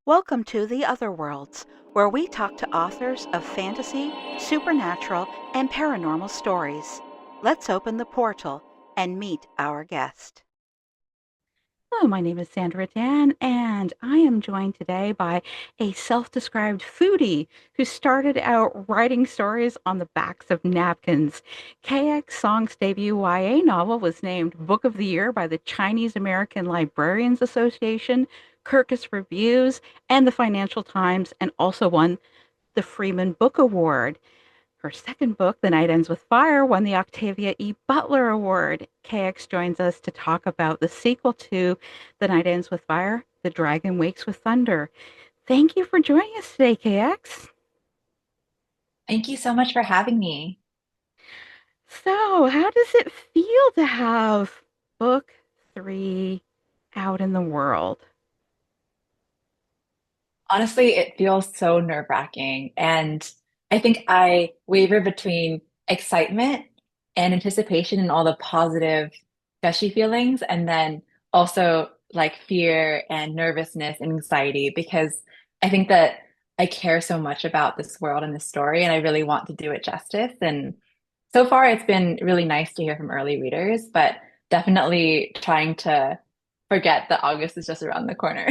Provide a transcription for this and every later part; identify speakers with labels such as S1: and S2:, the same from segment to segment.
S1: Welcome to The Other Worlds, where we talk to authors of fantasy, supernatural, and paranormal stories. Let's open the portal and meet our guest.
S2: Hello, my name is Sandra Dan, and I am joined today by a self described foodie who started out writing stories on the backs of napkins. KX Song's debut YA novel was named Book of the Year by the Chinese American Librarians Association, Kirkus Reviews, and the Financial Times, and also won the Freeman Book Award. Her second book, The Night Ends with Fire, won the Octavia E. Butler Award. KX joins us to talk about the sequel to The Night Ends with Fire, The Dragon Wakes with Thunder. Thank you for joining us today, KX.
S3: Thank you so much for having me.
S2: So, how does it feel to have book three out in the world?
S3: Honestly, it feels so nerve-wracking. And I think I waver between excitement and anticipation and all the positive, gushy feelings, and then also like fear and nervousness and anxiety because I think that I care so much about this world and this story, and I really want to do it justice. And so far, it's been really nice to hear from early readers, but definitely trying to forget that August is just around the corner.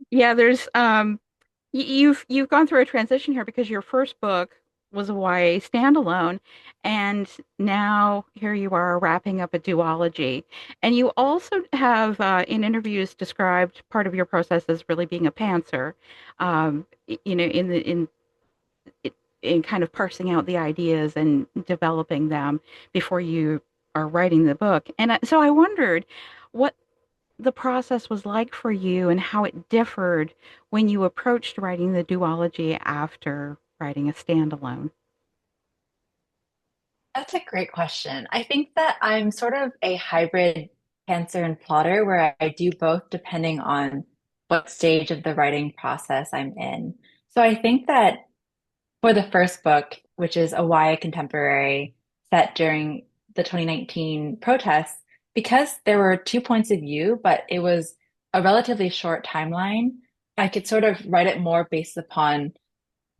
S2: Yeah, there's you've gone through a transition here because your first book was a YA standalone, and now here you are wrapping up a duology. And you also have, in interviews, described part of your process as really being a pantser, in kind of parsing out the ideas and developing them before you are writing the book. And so I wondered what the process was like for you and how it differed when you approached writing the duology after writing a standalone.
S3: That's a great question. I think that I'm sort of a hybrid pantser and plotter where I do both depending on what stage of the writing process I'm in. So I think that for the first book, which is a YA contemporary set during the 2019 protests, because there were two points of view, but it was a relatively short timeline, I could sort of write it more based upon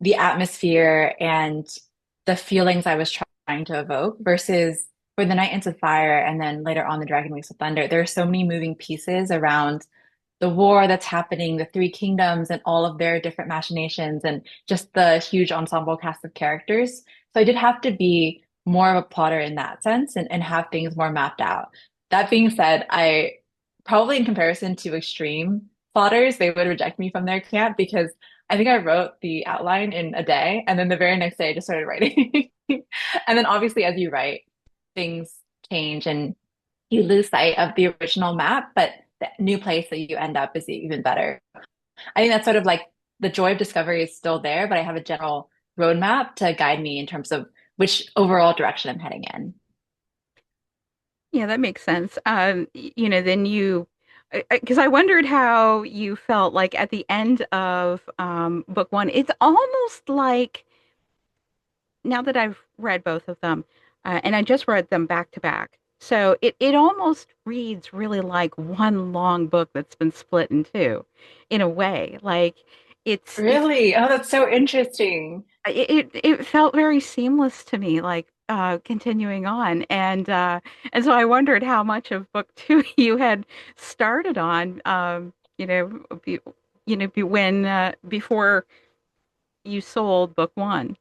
S3: the atmosphere and the feelings I was trying to evoke versus for the Night Ends with Fire and then later on the Dragon Wakes with Thunder, there are so many moving pieces around the war that's happening, the three kingdoms and all of their different machinations and just the huge ensemble cast of characters. So I did have to be more of a plotter in that sense and have things more mapped out. That being said, I probably in comparison to extreme plotters, they would reject me from their camp because I think I wrote the outline in a day, and then the very next day I just started writing. And then obviously, as you write, things change and you lose sight of the original map, but the new place that you end up is even better. I think that's sort of like the joy of discovery is still there, but I have a general roadmap to guide me in terms of which overall direction I'm heading in.
S2: Yeah, that makes sense. Then because I wondered how you felt like at the end of book one. It's almost like now that I've read both of them, and I just read them back to back. So it almost reads really like one long book that's been split in two, in a way. Like it's
S3: Really? Oh, that's so interesting.
S2: it felt very seamless to me, like continuing on, and so I wondered how much of book two you had started on, when before you sold book one.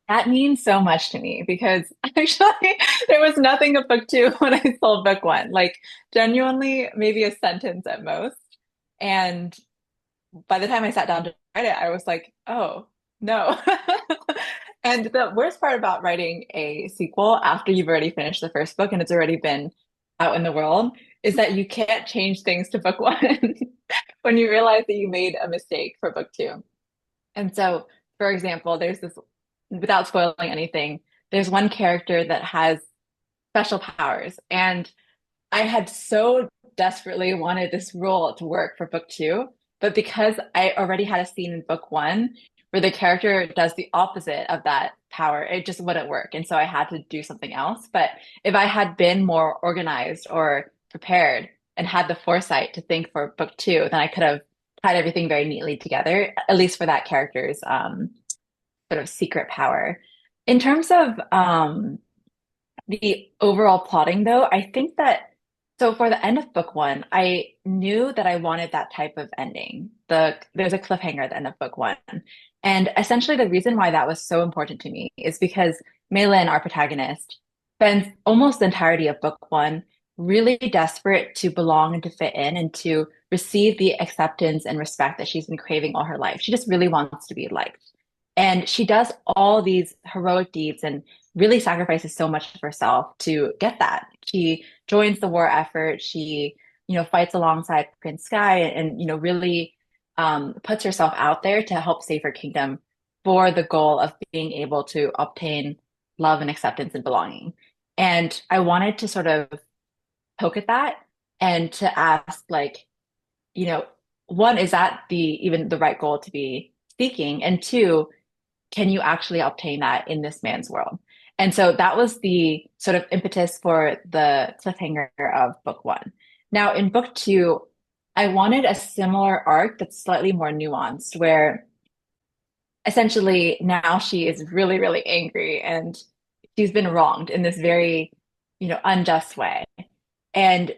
S3: That means so much to me because actually there was nothing of book two when I sold book one. Like genuinely, maybe a sentence at most. And by the time I sat down to write it, I was like, oh, no. And the worst part about writing a sequel after you've already finished the first book and it's already been out in the world is that you can't change things to book one when you realize that you made a mistake for book two. And so, for example, there's this, without spoiling anything, there's one character that has special powers. And I had so desperately wanted this role to work for book two, but because I already had a scene in book one where the character does the opposite of that power, it just wouldn't work. And so I had to do something else. But if I had been more organized or prepared, and had the foresight to think for book two, then I could have tied everything very neatly together, at least for that character's sort of secret power. In terms of the overall plotting, though, I think that so for the end of book one, I knew that I wanted that type of ending. There's a cliffhanger at the end of book one. And essentially the reason why that was so important to me is because Meilin, our protagonist, spends almost the entirety of book one really desperate to belong and to fit in and to receive the acceptance and respect that she's been craving all her life. She just really wants to be liked. And she does all these heroic deeds and really sacrifices so much of herself to get that. She joins the war effort. She, fights alongside Prince Sky and, really puts herself out there to help save her kingdom for the goal of being able to obtain love and acceptance and belonging. And I wanted to sort of poke at that and to ask, like, you know, one, is that even the right goal to be seeking? And two, can you actually obtain that in this man's world? And so that was the sort of impetus for the cliffhanger of book one. Now, in book two, I wanted a similar arc that's slightly more nuanced, where essentially now she is really, really angry and she's been wronged in this very, unjust way. And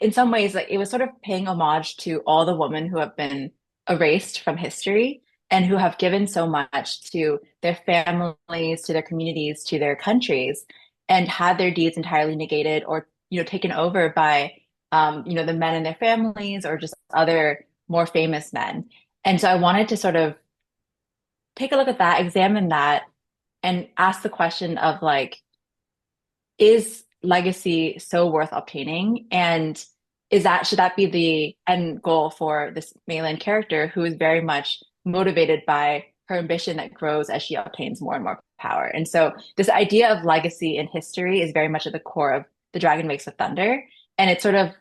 S3: in some ways, like it was sort of paying homage to all the women who have been erased from history and who have given so much to their families, to their communities, to their countries, and had their deeds entirely negated or, taken over by, the men in their families or just other more famous men. And so I wanted to sort of take a look at that, examine that, and ask the question of like, is legacy so worth obtaining? And should that be the end goal for this Meilin character who is very much motivated by her ambition that grows as she obtains more and more power? And so this idea of legacy in history is very much at the core of The Dragon Wakes with Thunder. And it's sort of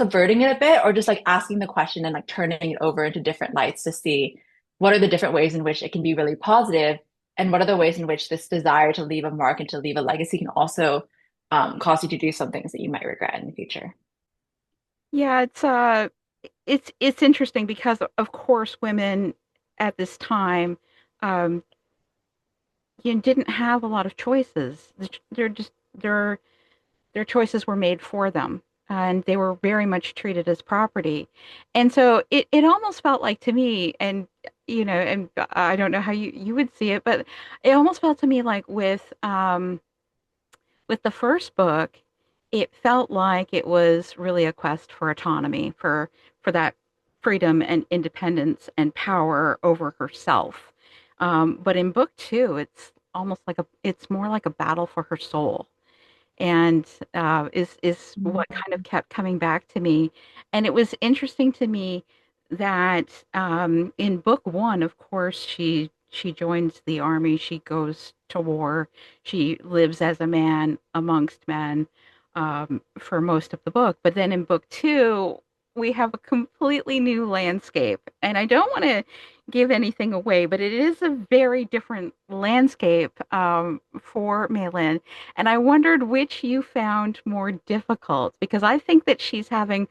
S3: subverting it a bit, or just like asking the question and like turning it over into different lights to see what are the different ways in which it can be really positive, and what are the ways in which this desire to leave a mark and to leave a legacy can also cause you to do some things that you might regret in the future.
S2: Yeah, it's interesting because of course women at this time um didn't have a lot of choices. They're just their choices were made for them, and they were very much treated as property. And so it almost felt like to me, and and I don't know how you would see it, but it almost felt to me like with the first book, it felt like it was really a quest for autonomy, for that freedom and independence and power over herself. But in book two, it's more like a battle for her soul, and is what kind of kept coming back to me. And it was interesting to me that in book one, of course, she joins the army, she goes to war, she lives as a man amongst men for most of the book. But then in book two, we have a completely new landscape. And I don't want to give anything away, but it is a very different landscape for Meilin. And I wondered which you found more difficult, because I think that she's having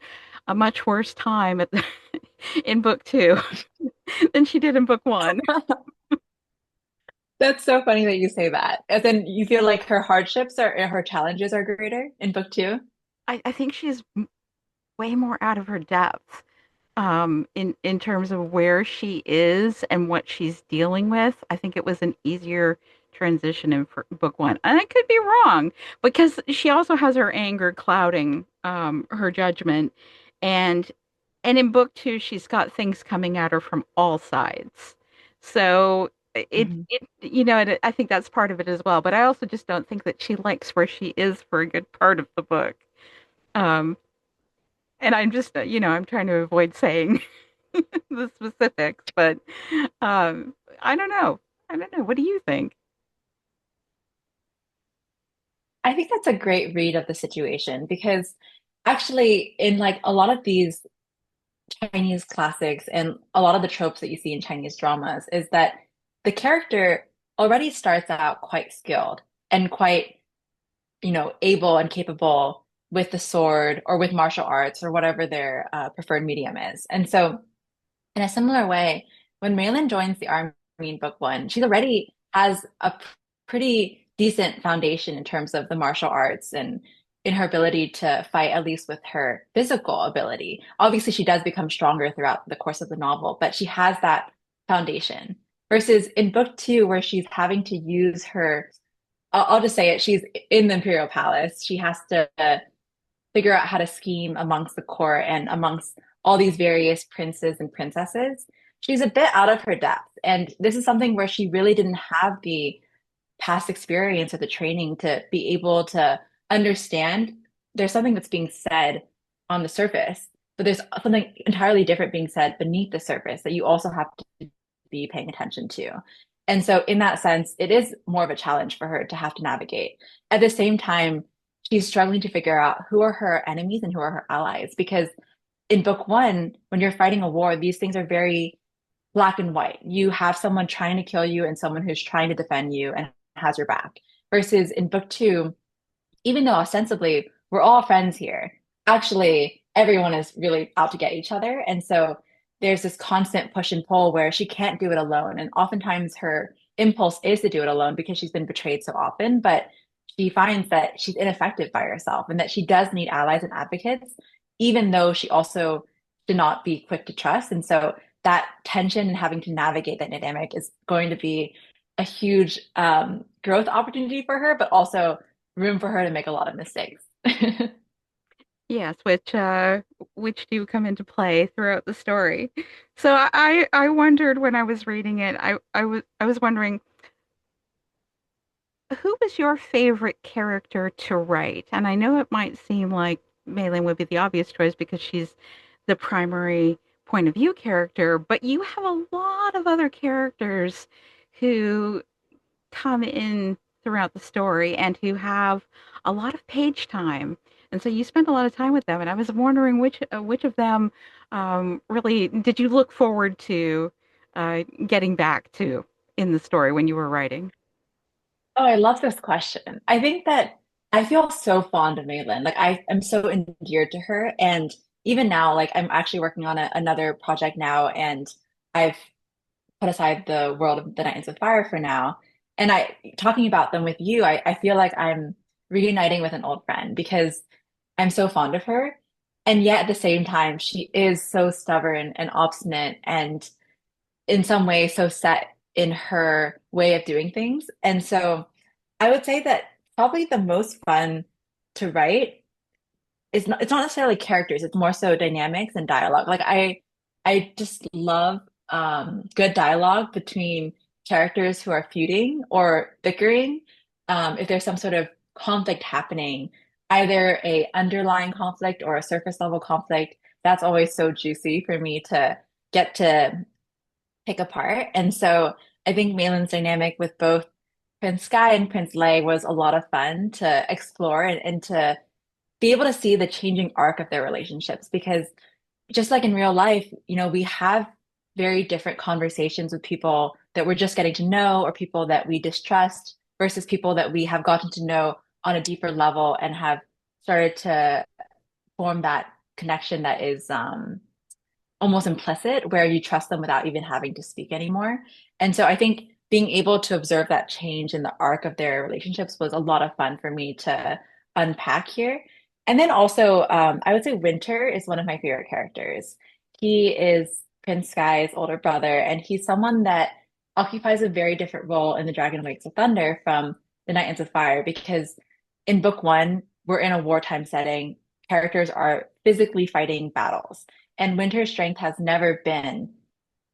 S2: a much worse time in book two than she did in book one.
S3: That's so funny that you say that. As in, you feel like her hardships or her challenges are greater in book two?
S2: I think she's way more out of her depth in terms of where she is and what she's dealing with. I think it was an easier transition in book one, and I could be wrong because she also has her anger clouding her judgment, and in book two she's got things coming at her from all sides. So
S3: Mhm.
S2: I think that's part of it as well. But I also just don't think that she likes where she is for a good part of the book. Um, and I'm just, I'm trying to avoid saying the specifics, but I don't know. I don't know. What do you think?
S3: I think that's a great read of the situation because actually, in like a lot of these Chinese classics and a lot of the tropes that you see in Chinese dramas, is that the character already starts out quite skilled and quite, able and capable with the sword or with martial arts or whatever their preferred medium is. And so, in a similar way, when Meilin joins the army in book one, she already has a pretty decent foundation in terms of the martial arts and in her ability to fight, at least with her physical ability. Obviously, she does become stronger throughout the course of the novel, but she has that foundation. Versus in book two, where she's having to use her, I'll just say it, she's in the Imperial Palace. She has to figure out how to scheme amongst the court and amongst all these various princes and princesses. She's a bit out of her depth. And this is something where she really didn't have the past experience or the training to be able to understand there's something that's being said on the surface, but there's something entirely different being said beneath the surface that you also have to be paying attention to. And so, in that sense, it is more of a challenge for her to have to navigate. At the same time, she's struggling to figure out who are her enemies and who are her allies. Because in book one, when you're fighting a war, these things are very black and white. You have someone trying to kill you and someone who's trying to defend you and has your back. Versus in book two, even though ostensibly we're all friends here, actually everyone is really out to get each other. And so there's this constant push and pull where she can't do it alone. And oftentimes her impulse is to do it alone because she's been betrayed so often. But she finds that she's ineffective by herself and that she does need allies and advocates, even though she also should not be quick to trust. And so that tension and having to navigate that dynamic is going to be a huge growth opportunity for her, but also room for her to make a lot of mistakes.
S2: Yes, which do come into play throughout the story. So I wondered when I was reading it, I was wondering who was your favorite character to write? And I know it might seem like Meilin would be the obvious choice because she's the primary point of view character, but you have a lot of other characters who come in throughout the story and who have a lot of page time. And so you spend a lot of time with them. And I was wondering which of them really did you look forward to getting back to in the story when you were writing?
S3: Oh, I love this question. I think that I feel so fond of Meilin. Like I am so endeared to her. And even now, like I'm actually working on another project now, and I've put aside the world of the Night Ends with Fire for now. And I talking about them with you, I feel like I'm reuniting with an old friend because I'm so fond of her. And yet at the same time, she is so stubborn and obstinate and in some way so set in her way of doing things. And so I would say that probably the most fun to write is not it's not necessarily characters, it's more so dynamics and dialogue. Like I just love good dialogue between characters who are feuding or bickering. If there's some sort of conflict happening, either a underlying conflict or a surface level conflict, that's always so juicy for me to get to pick apart. And so I think Malin's dynamic with both Prince Sky and Prince Lei was a lot of fun to explore and to be able to see the changing arc of their relationships because just like in real life, we have very different conversations with people that we're just getting to know or people that we distrust versus people that we have gotten to know on a deeper level and have started to form that connection that is almost implicit where you trust them without even having to speak anymore. And so I think being able to observe that change in the arc of their relationships was a lot of fun for me to unpack here. And then also, I would say Winter is one of my favorite characters. He is Prince Sky's older brother, and he's someone that occupies a very different role in The Dragon Waits of Thunder from The Night Ends of Fire, because in book one, we're in a wartime setting. Characters are physically fighting battles, and Winter's strength has never been,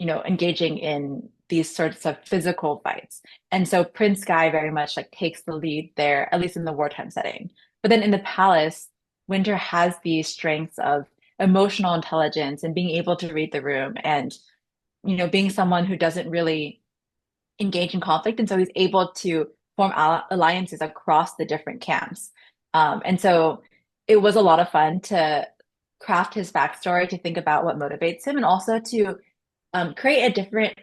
S3: engaging in these sorts of physical fights. And so Prince Sky very much like takes the lead there, at least in the wartime setting. But then in the palace, Winter has these strengths of emotional intelligence and being able to read the room and, being someone who doesn't really engage in conflict. And so he's able to form alliances across the different camps. And so it was a lot of fun to craft his backstory, to think about what motivates him, and also to create a different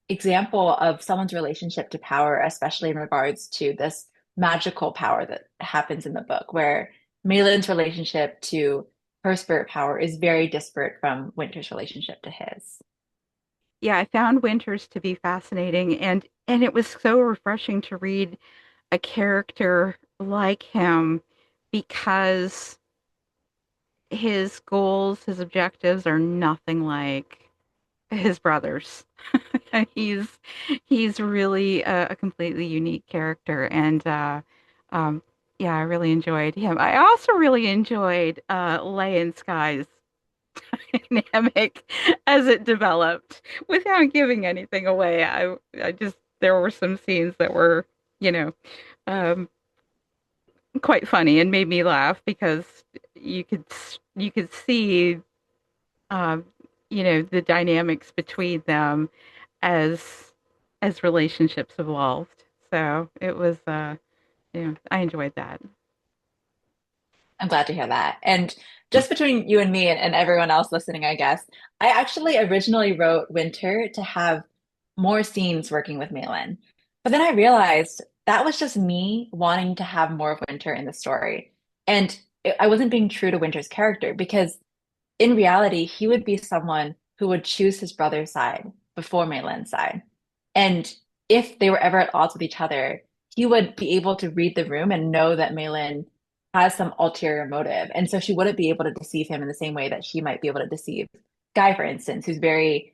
S3: example of someone's relationship to power, especially in regards to this magical power that happens in the book, where Meilin's relationship to her spirit power is very disparate from Winter's relationship to his.
S2: Yeah, I found Winters to be fascinating, and it was so refreshing to read a character like him because his goals, his objectives are nothing like his brothers. he's he's really a completely unique character, and um, yeah, I really enjoyed him. I also really enjoyed Lay and Sky's dynamic as it developed, without giving anything away. I just there were some scenes that were, you know, um, quite funny and made me laugh because you could you could see, um, the dynamics between them as relationships evolved. So it was, I enjoyed that.
S3: I'm glad to hear that. And just between you and me and everyone else listening, I guess, I actually originally wrote Winter to have more scenes working with Meilin. But then I realized that was just me wanting to have more of Winter in the story. And I wasn't being true to Winter's character because in reality, he would be someone who would choose his brother's side before Meilin's side. And if they were ever at odds with each other, he would be able to read the room and know that Meilin has some ulterior motive. And so she wouldn't be able to deceive him in the same way that she might be able to deceive Guy, for instance, who's very,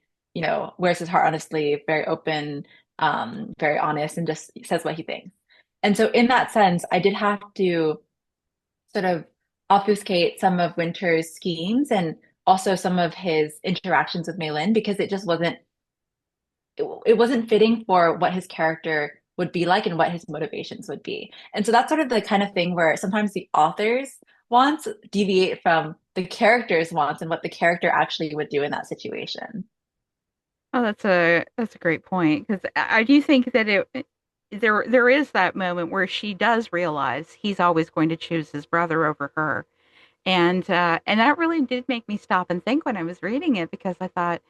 S3: wears his heart on his sleeve, very open, very honest, and just says what he thinks. And so in that sense, I did have to sort of obfuscate some of Winter's schemes and also some of his interactions with Meilin because it wasn't fitting for what his character would be like and what his motivations would be. And so that's sort of the kind of thing where sometimes the author's wants deviate from the character's wants and what the character actually would do in that situation.
S2: Oh, that's a great point because I do think that there is that moment where she does realize he's always going to choose his brother over her, and that really did make me stop and think when I was reading it because I thought,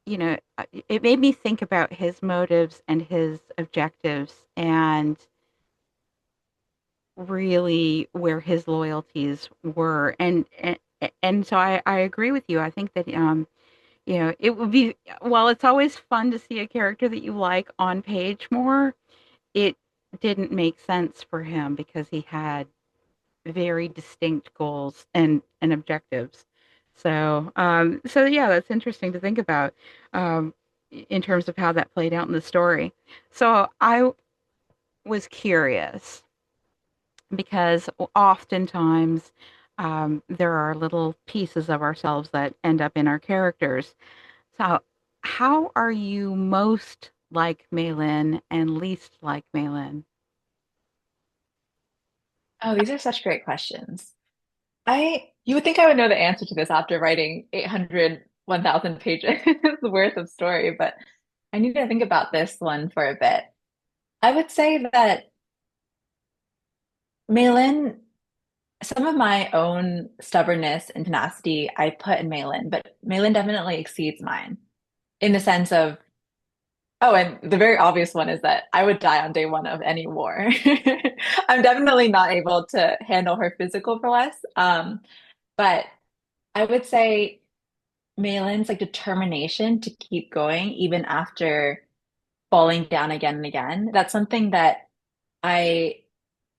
S2: it made me think about his motives and his objectives and really where his loyalties were. And so I agree with you. I think that, it would be, while it's always fun to see a character that you like on page more, it didn't make sense for him because he had very distinct goals and objectives. So yeah, that's interesting to think about, in terms of how that played out in the story. So I was curious because oftentimes, there are little pieces of ourselves that end up in our characters. So how are you most like Meilin and least like Meilin?
S3: Oh, these are such great questions. You would think I would know the answer to this after writing 800, 1,000 pages worth of story, but I need to think about this one for a bit. I would say that Meilin, some of my own stubbornness and tenacity I put in Meilin, but Meilin definitely exceeds mine in the sense of, oh, and the very obvious one is that I would die on day one of any war. I'm definitely not able to handle her physical prowess. But I would say Malin's like determination to keep going even after falling down again and again. That's something that I,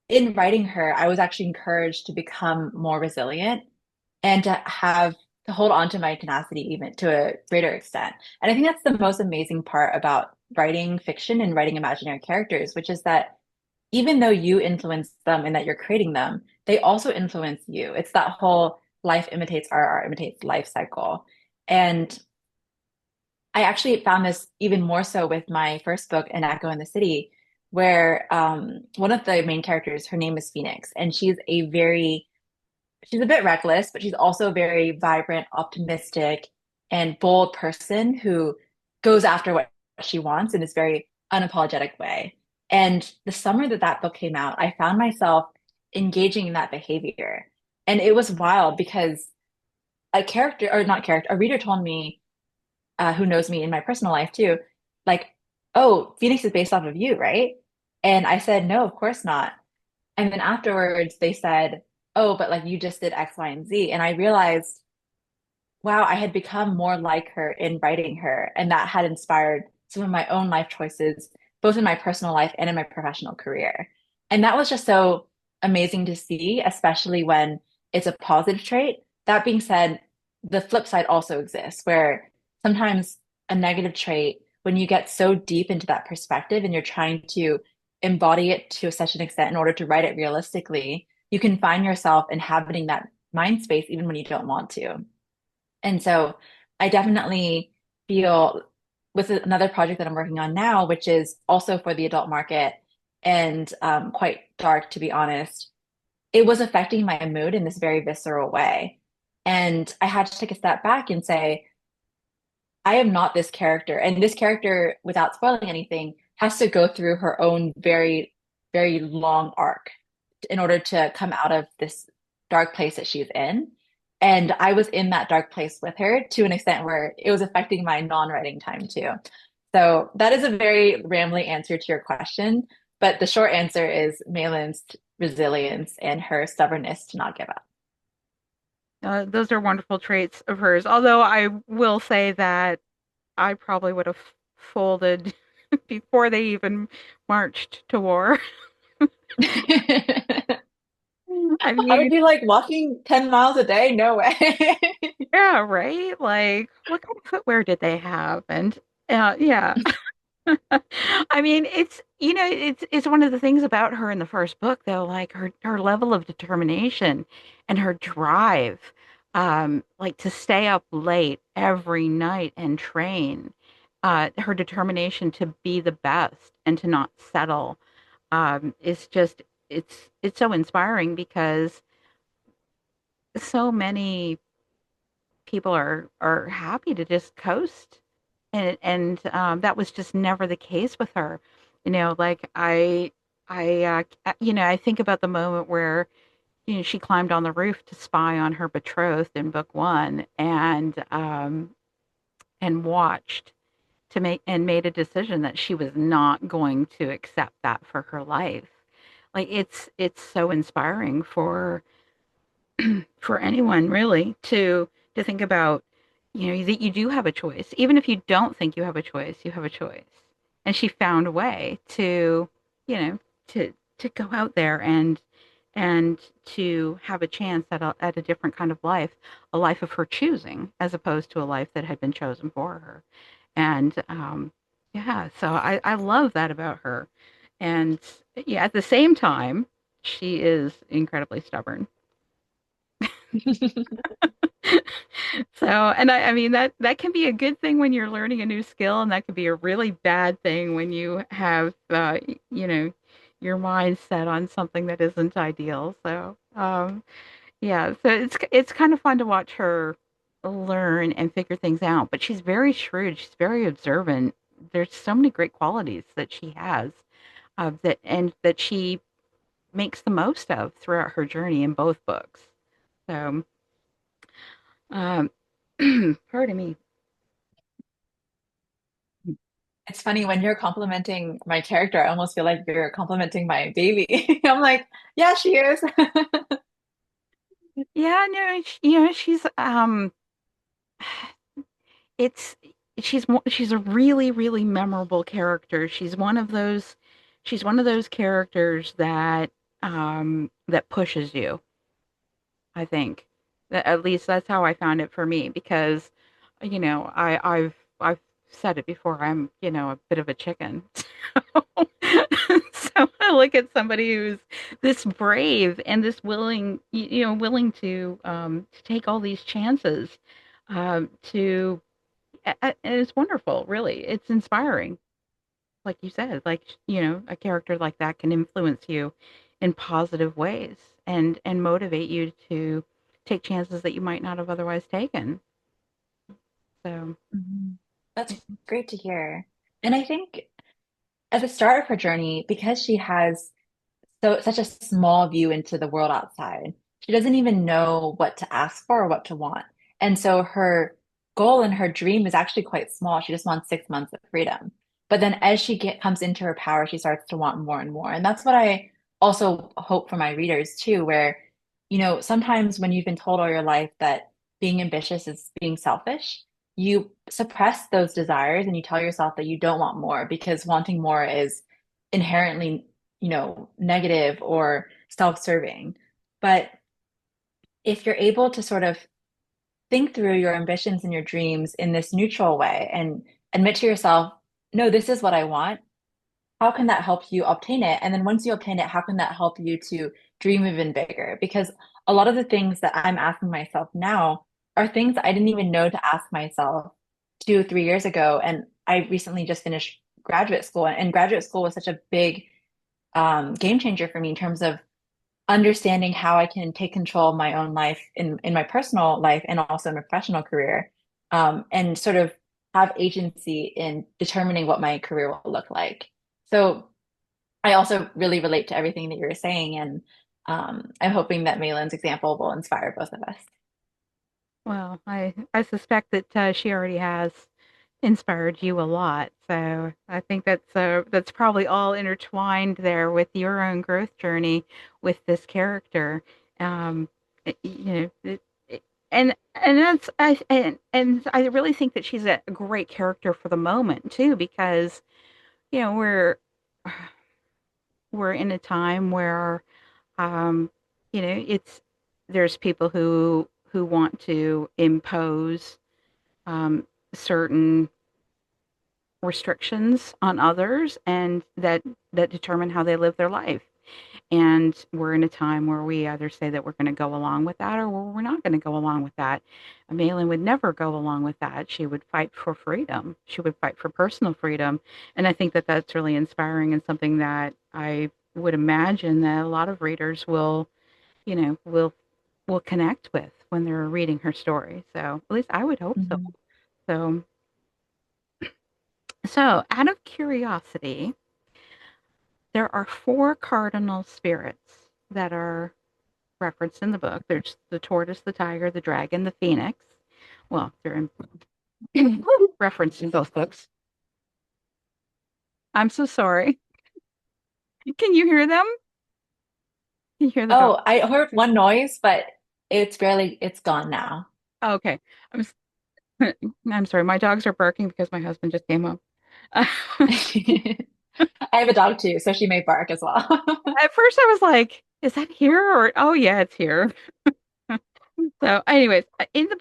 S3: in writing her, I was actually encouraged to become more resilient and to hold on to my tenacity even to a greater extent. And I think that's the most amazing part about writing fiction and writing imaginary characters, which is that even though you influence them and that you're creating them, they also influence you. It's that whole life imitates art imitates life cycle. And I actually found this even more so with my first book, An Echo in the City, where one of the main characters, her name is Phoenix, and she's a bit reckless, but she's also a very vibrant, optimistic, and bold person who goes after what she wants in this very unapologetic way. And the summer that that book came out, I found myself engaging in that behavior. And it was wild because a character, or not character, a reader told me, who knows me in my personal life too, like, oh, Phoenix is based off of you, right? And I said, no, of course not. And then afterwards, they said, oh, but like you just did X, Y, and Z. And I realized, wow, I had become more like her in writing her. And that had inspired some of my own life choices, both in my personal life and in my professional career. And that was just so amazing to see, especially when it's a positive trait. That being said, the flip side also exists where sometimes a negative trait, when you get so deep into that perspective and you're trying to embody it to such an extent in order to write it realistically, you can find yourself inhabiting that mind space even when you don't want to. And so I definitely feel with another project that I'm working on now, which is also for the adult market and quite dark, to be honest, it was affecting my mood in this very visceral way. And I had to take a step back and say, I am not this character. And this character, without spoiling anything, has to go through her own very, very long arc in order to come out of this dark place that she's in. And I was in that dark place with her to an extent where it was affecting my non-writing time too. So that is a very rambly answer to your question. But the short answer is Meilin's resilience and her stubbornness to not give up.
S2: Those are wonderful traits of hers. Although I will say that I probably would have folded before they even marched to war. I
S3: I would
S2: mean,
S3: be like walking 10 miles a day. No way.
S2: yeah, right? Like, what kind of footwear did they have? And yeah. I mean, it's one of the things about her in the first book, though, like her level of determination and her drive, like to stay up late every night and train, her determination to be the best and to not settle, is just it's so inspiring because so many people are happy to just coast, and that was just never the case with her. Like I think about the moment where she climbed on the roof to spy on her betrothed in book one, and watched to make and made a decision that she was not going to accept that for her life. Like it's so inspiring for anyone really to think about, that you do have a choice. Even if you don't think you have a choice, you have a choice. And she found a way to, you know, to go out there and to have a chance at a different kind of life, a life of her choosing, as opposed to a life that had been chosen for her. And yeah, so I love that about her. And yeah, at the same time, she is incredibly stubborn. So, and I mean that can be a good thing when you're learning a new skill, and that can be a really bad thing when you have, your mind set on something that isn't ideal. So, yeah, so it's kind of fun to watch her learn and figure things out. But she's very shrewd. She's very observant. There's so many great qualities that she has, that she makes the most of throughout her journey in both books. So. Um, pardon me.
S3: It's funny when you're complimenting my character, I almost feel like you're complimenting my baby. I'm like, yeah, she is.
S2: Yeah, no, it's she's a really, really memorable character. She's one of those characters that pushes you, I think. At least that's how I found it for me because, I've said it before, I'm, a bit of a chicken. So I look at somebody who's this brave and this willing to take all these chances, to and it's wonderful, really. It's inspiring. Like you said, like, a character like that can influence you in positive ways and motivate you to take chances that you might not have otherwise taken. So,
S3: Mhm. That's great to hear. And I think at the start of her journey, because she has such a small view into the world outside, she doesn't even know what to ask for or what to want. And so her goal and her dream is actually quite small. She just wants 6 months of freedom. But then as comes into her power, she starts to want more and more. And that's what I also hope for my readers too, where sometimes when you've been told all your life that being ambitious is being selfish, you suppress those desires and you tell yourself that you don't want more because wanting more is inherently, negative or self-serving. But if you're able to sort of think through your ambitions and your dreams in this neutral way and admit to yourself, no, this is what I want. How can that help you obtain it? And then once you obtain it, how can that help you to dream even bigger? Because a lot of the things that I'm asking myself now are things I didn't even know to ask myself 2, 3 years ago. And I recently just finished graduate school, and graduate school was such a big game changer for me in terms of understanding how I can take control of my own life in my personal life and also in my professional career, and sort of have agency in determining what my career will look like. So I also really relate to everything that you were saying, and I'm hoping that Mailin's example will inspire both of us.
S2: Well, I suspect that she already has inspired you a lot. So I think that's probably all intertwined there with your own growth journey with this character. Um, and that's and I really think that she's a great character for the moment too, because you know we're in a time where um, it's there's people who want to impose certain restrictions on others and that determine how they live their life. And we're in a time where we either say that we're going to go along with that or we're not going to go along with that. Meilin would never go along with that. She would fight for freedom. She would fight for personal freedom. And I think that that's really inspiring and something that I would imagine that a lot of readers will, you know, will connect with when they're reading her story. So at least I would hope so.
S3: Mhm.
S2: So so out of curiosity, there are four cardinal spirits that are referenced in the book. There's the tortoise, the tiger, the dragon, the phoenix. Well, they're referenced in both books. I'm so sorry. Can you hear them? Can you hear the dog?
S3: Oh, I heard one noise, but it's gone now.
S2: Oh, okay. I'm I'm sorry. My dogs are barking because my husband just came home.
S3: I have a dog too, so she may bark as well.
S2: At first, I was like, "Is that here?" Or, "Oh, yeah, it's here." So, anyways, in the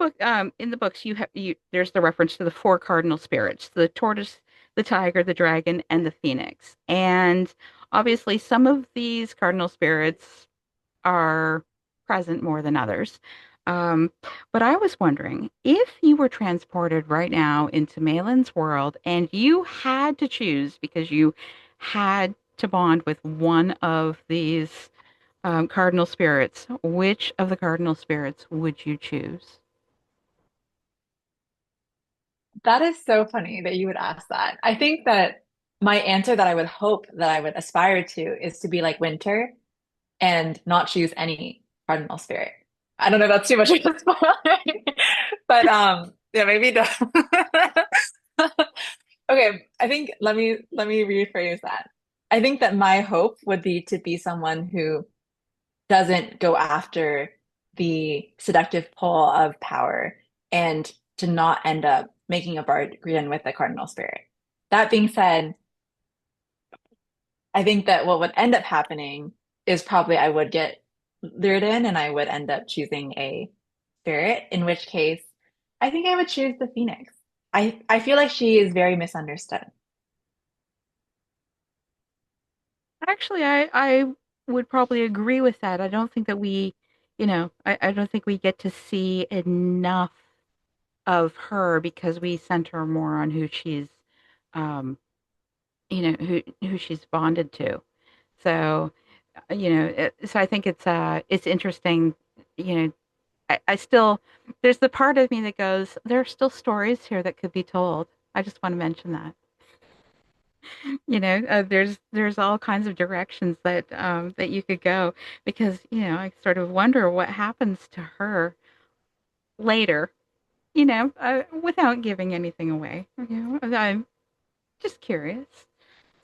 S2: books, there's the reference to the four cardinal spirits: the tortoise, the tiger, the dragon, and the phoenix. And obviously, some of these cardinal spirits are present more than others. Um, but I was wondering if you were transported right now into Malin's world and you had to choose because you had to bond with one of these cardinal spirits, which of the cardinal spirits would you choose?
S3: That is so funny that you would ask that. I think that my answer that I would hope that I would aspire to is to be like Winter and not choose any cardinal spirit. I don't know if that's too much of a spoiler, but yeah, maybe don't. Okay, I think let me rephrase that. I think that my hope would be to be someone who doesn't go after the seductive pull of power and to not end up making a bargain with the cardinal spirit. That being said, I think that what would end up happening is probably I would get lured in and I would end up choosing a spirit, in which case I think I would choose the phoenix. I feel like she is very misunderstood.
S2: Actually, I would probably agree with that. I don't think that I don't think we get to see enough of her because we center more on who she's, um, who she's bonded to. So, so I think it's interesting. You know, I still there's the part of me that goes, there are still stories here that could be told. I just want to mention that. There's all kinds of directions that you could go because I sort of wonder what happens to her later. Without giving anything away. I'm just curious.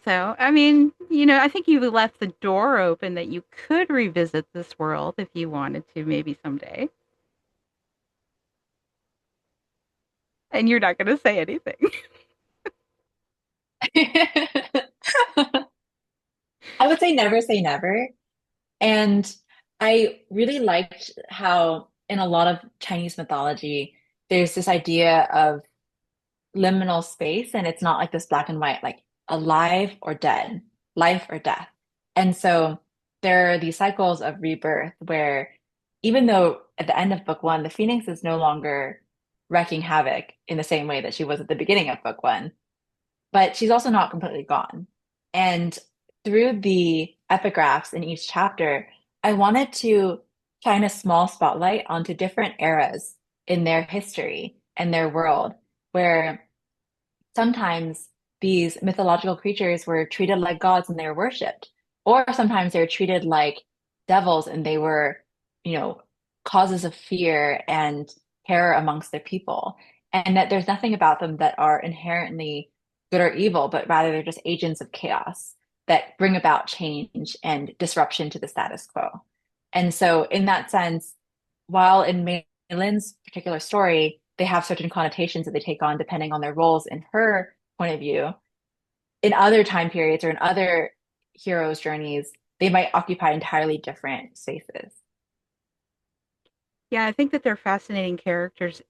S2: So, I mean, I think you left the door open that you could revisit this world if you wanted to, maybe someday. And you're not going to say anything.
S3: I would say never. And I really liked how in a lot of Chinese mythology, there's this idea of liminal space, and it's not like this black and white, like alive or dead, life or death. And so there are these cycles of rebirth where even though at the end of book one, the Phoenix is no longer wreaking havoc in the same way that she was at the beginning of book one, but she's also not completely gone. And through the epigraphs in each chapter, I wanted to shine a small spotlight onto different eras in their history and their world, where sometimes these mythological creatures were treated like gods and they were worshipped, or sometimes they were treated like devils and they were, you know, causes of fear and terror amongst their people. And that there's nothing about them that are inherently good or evil, but rather they're just agents of chaos that bring about change and disruption to the status quo. And so, in that sense, while in Meilin's particular story, they have certain connotations that they take on depending on their roles in her point of view. In other time periods or in other heroes' journeys, they might occupy entirely different spaces.
S2: Yeah, I think that they're fascinating characters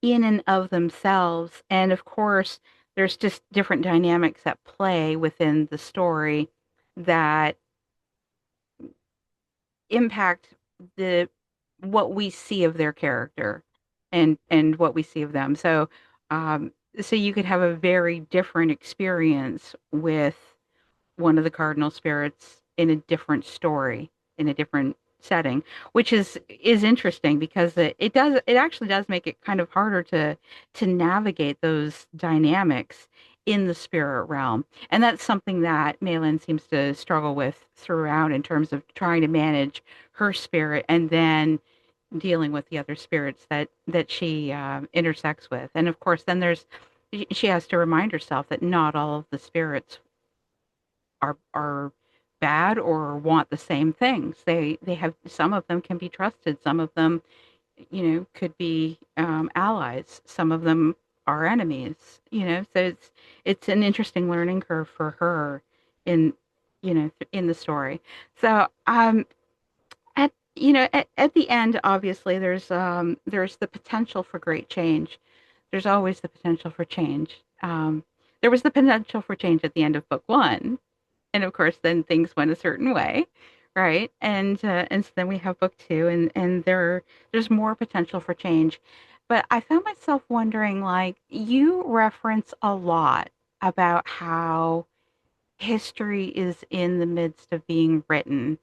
S2: in and of themselves. And of course, there's just different dynamics at play within the story that impact the what we see of their character and what we see of them. So you could have a very different experience with one of the cardinal spirits in a different story, in a different setting, which is interesting because it actually does make it kind of harder to navigate those dynamics in the spirit realm. And that's something that Meilin seems to struggle with throughout in terms of trying to manage her spirit and then dealing with the other spirits that she intersects with. And of course, then she has to remind herself that not all of the spirits are bad or want the same things. They have some of them can be trusted, some of them could be allies, some of them are enemies. So it's an interesting learning curve for her in in the story. So at the end, obviously there's the potential for great change. There's always the potential for change. There was the potential for change at the end of book one, and of course then things went a certain way, right? And so then we have book two, and there's more potential for change. But I found myself wondering, like, you reference a lot about how history is in the midst of being written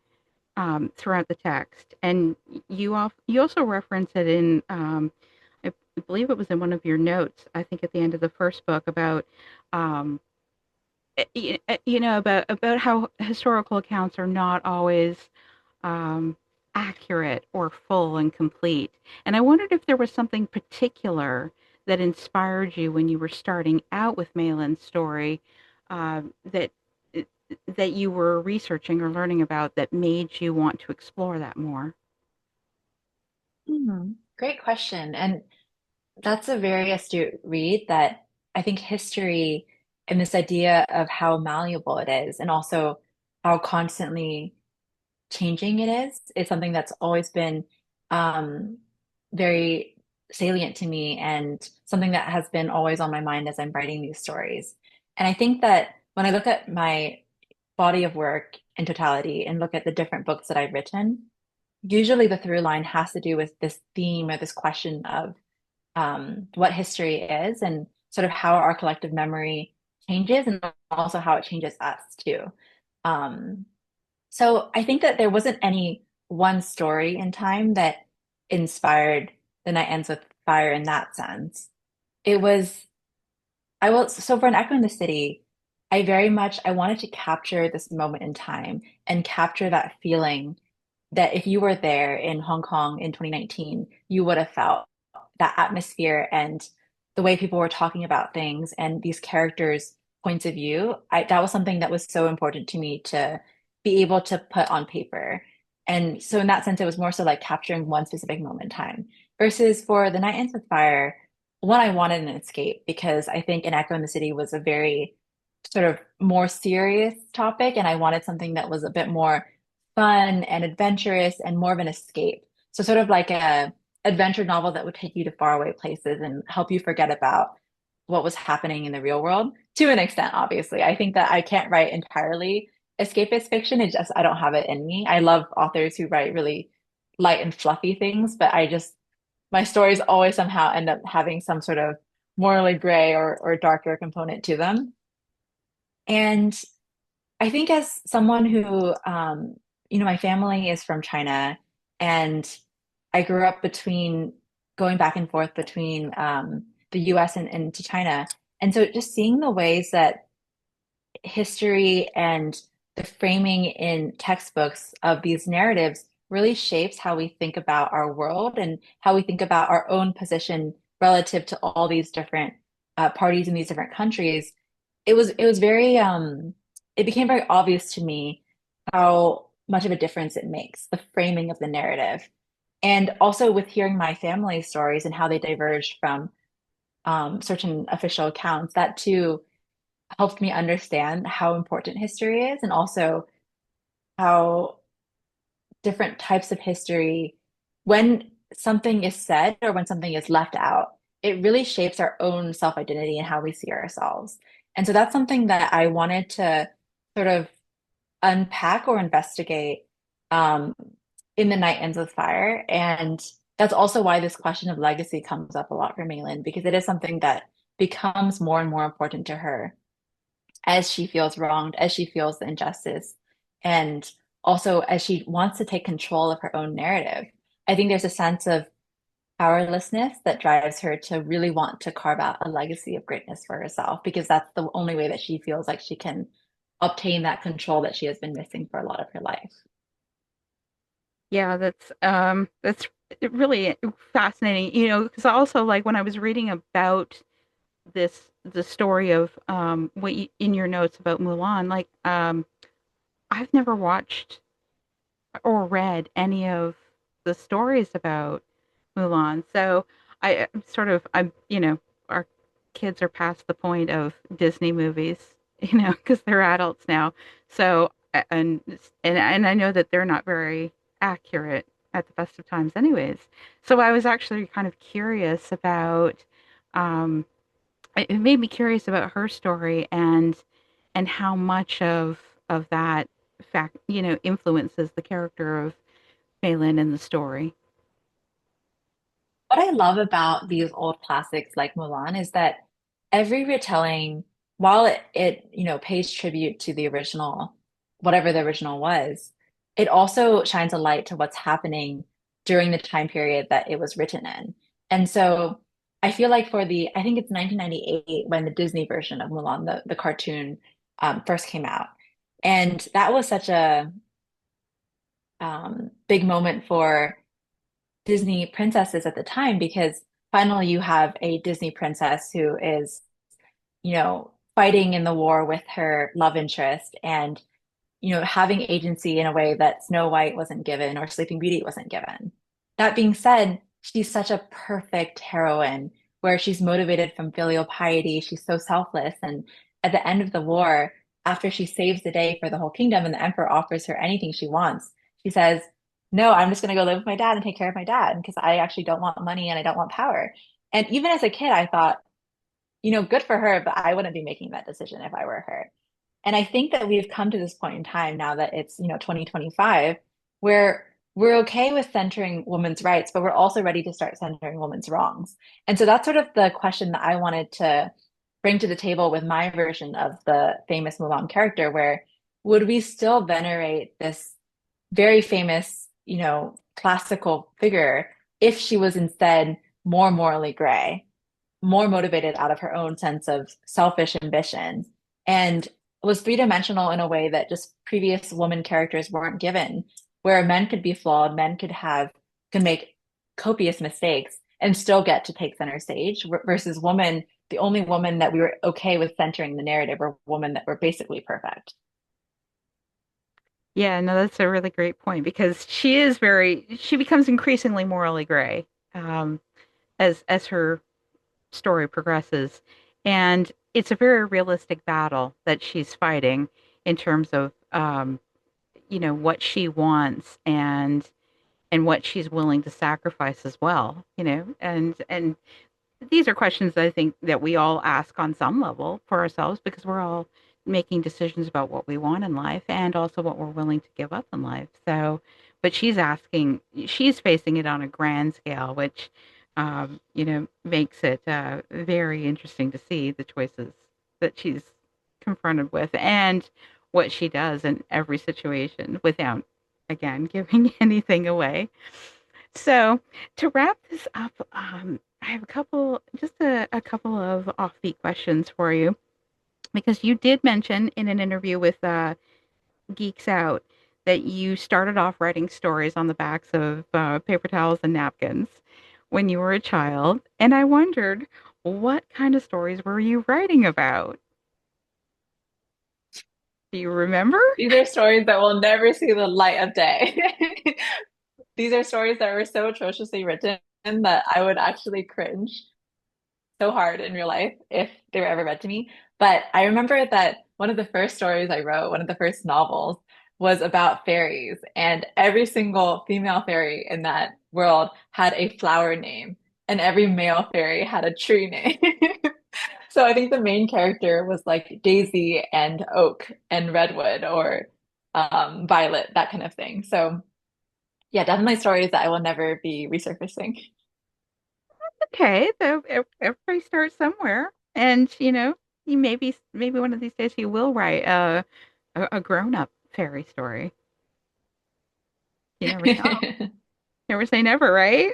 S2: throughout the text, and you also reference it in I believe it was in one of your notes, I think at the end of the first book, about um, about how historical accounts are not always um, accurate or full and complete. And I wondered if there was something particular that inspired you when you were starting out with Meilin's story, that that you were researching or learning about that made you want to explore that more.
S3: Great question. And that's a very astute read that I think history and this idea of how malleable it is and also how constantly changing it is something that's always been um, very salient to me and something that has been always on my mind as I'm writing these stories. And I think that when I look at my body of work in totality and look at the different books that I've written, usually the through line has to do with this theme or this question of what history is and sort of how our collective memory changes and also how it changes us too. Um, so I think that there wasn't any one story in time that inspired The Night Ends with Fire in that sense. It was, I will, so for An Echo in the City, I wanted to capture this moment in time and capture that feeling that if you were there in Hong Kong in 2019, you would have felt that atmosphere and the way people were talking about things and these characters points of view, that was something that was so important to me to be able to put on paper. And so in that sense, it was more so like capturing one specific moment in time. Versus for The Night Ends with Fire, one, I wanted an escape because I think An Echo in the City was a very sort of more serious topic, and I wanted something that was a bit more fun and adventurous and more of an escape. So sort of like a adventure novel that would take you to faraway places and help you forget about what was happening in the real world to an extent, obviously. I think that I can't write entirely escapist fiction. It just, I don't have it in me. I love authors who write really light and fluffy things, but my stories always somehow end up having some sort of morally gray or darker component to them. And I think as someone who, my family is from China, and I grew up between going back and forth between the US and to China. And so just seeing the ways that history and the framing in textbooks of these narratives really shapes how we think about our world and how we think about our own position relative to all these different parties in these different countries. It was very it became very obvious to me how much of a difference it makes, the framing of the narrative. And also with hearing my family stories and how they diverged from certain official accounts, that too helped me understand how important history is and also how different types of history, when something is said or when something is left out, it really shapes our own self-identity and how we see ourselves. And so that's something that I wanted to sort of unpack or investigate um, in The Night Ends with Fire. And that's also why this question of legacy comes up a lot for Meilin, because it is something that becomes more and more important to her as she feels wronged, as she feels the injustice, and also as she wants to take control of her own narrative. I think there's a sense of powerlessness that drives her to really want to carve out a legacy of greatness for herself, because that's the only way that she feels like she can obtain that control that she has been missing for a lot of her life.
S2: Yeah, that's really fascinating. Because also like when I was reading about the story of what in your notes about Mulan, like I've never watched or read any of the stories about Mulan. So I'm sort of our kids are past the point of Disney movies, because they're adults now. So and I know that they're not very accurate at the best of times anyways. So I was actually kind of curious about um it made me curious about her story and how much of that fact, influences the character of Meilin in the story.
S3: What I love about these old classics like Mulan is that every retelling, while it pays tribute to the original, whatever the original was, it also shines a light to what's happening during the time period that it was written in. And so I feel like I think it's 1998 when the Disney version of Mulan, the cartoon, first came out. And that was such a big moment for Disney princesses at the time, because finally you have a Disney princess who is, fighting in the war with her love interest and, having agency in a way that Snow White wasn't given or Sleeping Beauty wasn't given. That being said, she's such a perfect heroine where she's motivated from filial piety. She's so selfless. And at the end of the war, after she saves the day for the whole kingdom and the emperor offers her anything she wants, she says, no, I'm just going to go live with my dad and take care of my dad because I actually don't want money and I don't want power. And even as a kid, I thought, good for her, but I wouldn't be making that decision if I were her. And I think that we've come to this point in time now that it's, 2025, where we're okay with centering women's rights, but we're also ready to start centering women's wrongs. And so that's sort of the question that I wanted to bring to the table with my version of the famous Mulan character, where would we still venerate this very famous, classical figure if she was instead more morally gray, more motivated out of her own sense of selfish ambition, and was three-dimensional in a way that just previous woman characters weren't given, where men could be flawed, men could make copious mistakes, and still get to take center stage versus woman, the only woman that we were okay with centering the narrative were women that were basically perfect.
S2: Yeah, no, that's a really great point because she becomes increasingly morally gray um, as her story progresses, and it's a very realistic battle that she's fighting in terms of what she wants and what she's willing to sacrifice as well, and these are questions that I think that we all ask on some level for ourselves because we're all making decisions about what we want in life and also what we're willing to give up in life. So, but she's facing it on a grand scale, which, makes it very interesting to see the choices that she's confronted with and what she does in every situation without, again, giving anything away. So to wrap this up, I have a couple of offbeat questions for you because you did mention in an interview with Geeks Out that you started off writing stories on the backs of paper towels and napkins when you were a child, and I wondered what kind of stories were you writing about? Do you remember?
S3: These are stories that will never see the light of day. These are stories that were so atrociously written that I would actually cringe so hard in real life if they were ever read to me. But I remember that one of the first stories I wrote, one of the first novels, was about fairies, and every single female fairy in that world had a flower name, and every male fairy had a tree name. So I think the main character was like Daisy and Oak and Redwood or Violet, that kind of thing. So yeah, definitely stories that I will never be resurfacing.
S2: Okay, so everybody starts somewhere, and you maybe one of these days you will write a grown-up fairy story. You never know. Never say never, right?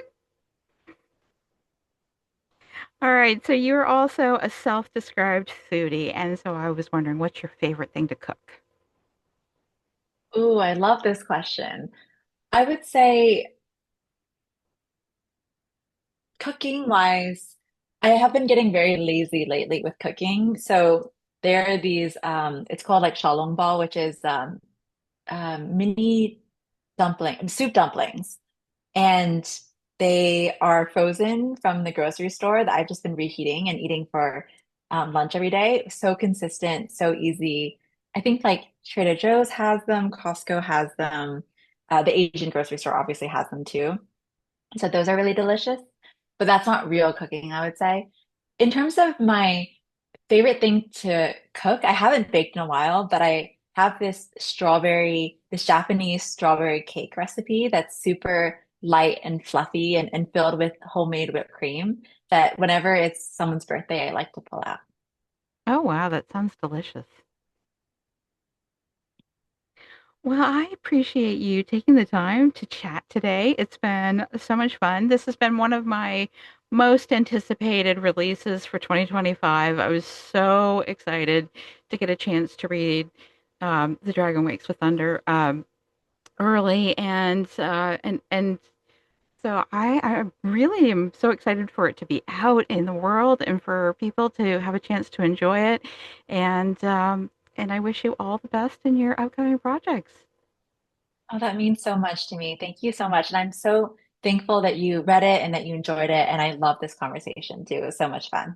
S2: All right, so you're also a self-described foodie, and so I was wondering what's your favorite thing to cook?
S3: Ooh, I love this question. I would say cooking wise, I have been getting very lazy lately with cooking. So there are these it's called like xiaolongbao, which is mini soup dumplings. And they are frozen from the grocery store that I've just been reheating and eating for lunch every day. So consistent, so easy. I think like Trader Joe's has them, Costco has them, the Asian grocery store obviously has them too. So those are really delicious, but that's not real cooking, I would say. In terms of my favorite thing to cook, I haven't baked in a while, but I have this Japanese strawberry cake recipe that's super light and fluffy and filled with homemade whipped cream that whenever it's someone's birthday, I like to pull out.
S2: Oh, wow, that sounds delicious. Well, I appreciate you taking the time to chat today. It's been so much fun. This has been one of my most anticipated releases for 2025. I was so excited to get a chance to read The Dragon Wakes with Thunder early, and so I really am so excited for it to be out in the world and for people to have a chance to enjoy it. And I wish you all the best in your upcoming projects.
S3: Oh, that means so much to me. Thank you so much. And I'm so thankful that you read it and that you enjoyed it. And I love this conversation too. It was so much fun.